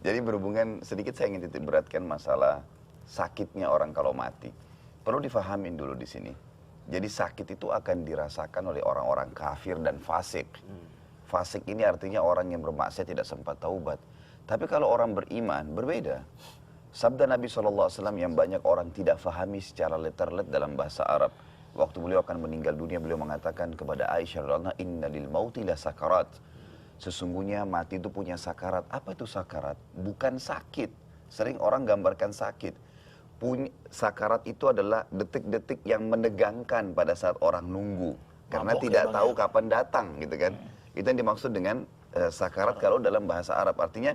Jadi berhubungan sedikit saya ingin titik beratkan masalah sakitnya orang kalau mati. Perlu difahamin dulu di sini. Jadi sakit itu akan dirasakan oleh orang-orang kafir dan fasik. Fasik ini artinya orang yang bermaksiat tidak sempat taubat. Tapi kalau orang beriman berbeda. Sabda Nabi SAW yang banyak orang tidak fahami secara letterlet dalam bahasa Arab. Waktu beliau akan meninggal dunia, beliau mengatakan kepada Aisyah radhiyallahu anha, "Inna lil mauti la sakarat." Sesungguhnya mati itu punya sakarat. Apa itu sakarat? Bukan sakit. Sering orang gambarkan sakit. Sakarat itu adalah detik-detik yang menegangkan pada saat orang nunggu. Karena Mabok tidak ya, tahu ya. kapan datang gitu kan. Itu yang dimaksud dengan sakarat kalau dalam bahasa Arab. Artinya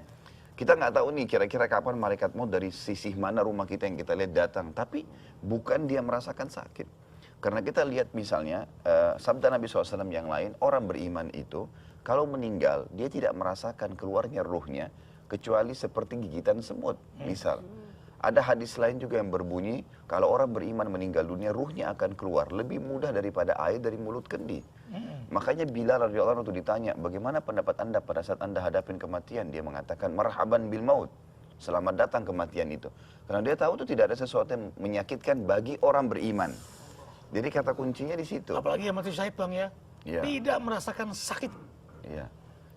kita nggak tahu nih kira-kira kapan malaikat maut dari sisi mana rumah kita yang kita lihat datang. Tapi bukan dia merasakan sakit. Karena kita lihat misalnya sabda Nabi SAW yang lain, orang beriman itu kalau meninggal dia tidak merasakan keluarnya ruhnya kecuali seperti gigitan semut. Misal, ada hadis lain juga yang berbunyi kalau orang beriman meninggal dunia ruhnya akan keluar lebih mudah daripada air dari mulut kendi. Makanya Bilal radhiyallahu anhu ditanya, bagaimana pendapat anda pada saat anda hadapin kematian? Dia mengatakan marhaban bil maut. Selamat datang kematian itu. Karena dia tahu itu tidak ada sesuatu yang menyakitkan bagi orang beriman. Jadi kata kuncinya di situ. Apalagi yang mati syahid Bang ya. Ya. Tidak merasakan sakit. Ya.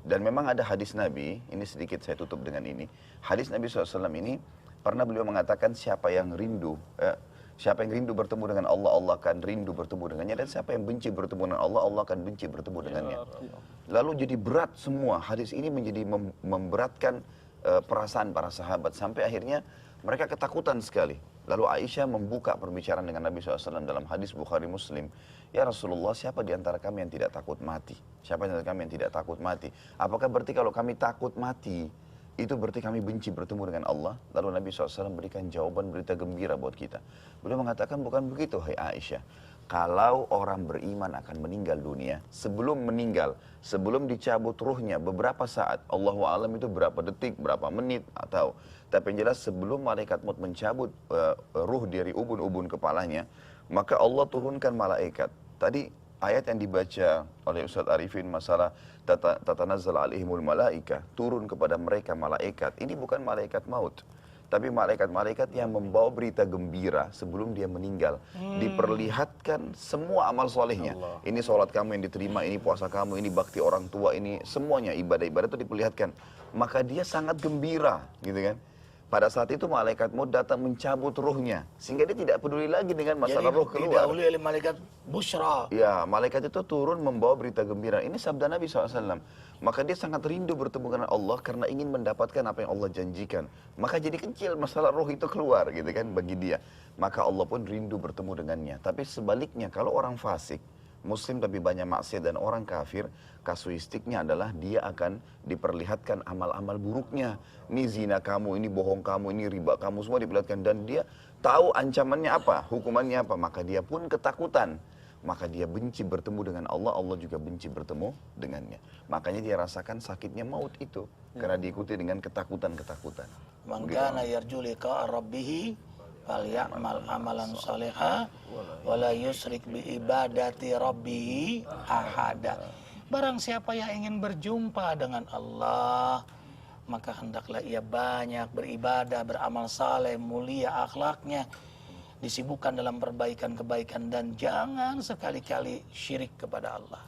Dan memang ada hadis Nabi, ini sedikit saya tutup dengan ini. Hadis Nabi SAW ini pernah beliau mengatakan siapa yang rindu bertemu dengan Allah, Allah akan rindu bertemu dengannya. Dan siapa yang benci bertemu dengan Allah, Allah akan benci bertemu dengannya. Lalu jadi berat semua. Hadis ini menjadi memberatkan perasaan para sahabat. Sampai akhirnya mereka ketakutan sekali. Lalu Aisyah membuka perbicaraan dengan Nabi SAW dalam hadis Bukhari Muslim. Ya Rasulullah, siapa di antara kami yang tidak takut mati? Siapa di antara kami yang tidak takut mati? Apakah berarti kalau kami takut mati, itu berarti kami benci bertemu dengan Allah? Lalu Nabi SAW berikan jawaban berita gembira buat kita. Beliau mengatakan bukan begitu, hai Aisyah. Kalau orang beriman akan meninggal dunia, sebelum meninggal, sebelum dicabut ruhnya beberapa saat, Allahu a'lam itu berapa detik, berapa menit, atau tapi yang jelas sebelum malaikat maut mencabut ruh dari ubun-ubun kepalanya, maka Allah turunkan malaikat. Tadi ayat yang dibaca oleh Ustaz Arifin masalah tatanazzal alaihimul malaika, turun kepada mereka malaikat. Ini bukan malaikat maut, tapi malaikat-malaikat yang membawa berita gembira sebelum dia meninggal. Diperlihatkan semua amal solehnya. Ini sholat kamu yang diterima, ini puasa kamu, ini bakti orang tua, ini semuanya ibadah-ibadah itu diperlihatkan. Maka dia sangat gembira, gitu kan. Pada saat itu malaikat maut datang mencabut ruhnya, sehingga dia tidak peduli lagi dengan masalah ruh keluar. Didahului oleh malaikat Bushra. Ya, malaikat itu turun membawa berita gembira. Ini sabda Nabi SAW. Maka dia sangat rindu bertemu dengan Allah karena ingin mendapatkan apa yang Allah janjikan. Maka jadi kecil masalah ruh itu keluar gitu kan bagi dia. Maka Allah pun rindu bertemu dengannya. Tapi sebaliknya kalau orang fasik, Muslim tapi banyak maksiat dan orang kafir, kasuistiknya adalah dia akan diperlihatkan amal-amal buruknya. Ini zina kamu, ini bohong kamu, ini riba kamu, semua diperlihatkan. Dan dia tahu ancamannya apa, hukumannya apa. Maka dia pun ketakutan. Maka dia benci bertemu dengan Allah, Allah juga benci bertemu dengannya. Makanya dia rasakan sakitnya maut itu. Karena diikuti dengan ketakutan-ketakutan. Man kana yarju liqa'a rabbih falyamal amalan salihah wala yusyrik bi ibadati rabbih ahada. Barang siapa yang ingin berjumpa dengan Allah, maka hendaklah ia banyak beribadah, beramal saleh, mulia akhlaknya, disibukkan dalam perbaikan kebaikan dan jangan sekali-kali syirik kepada Allah.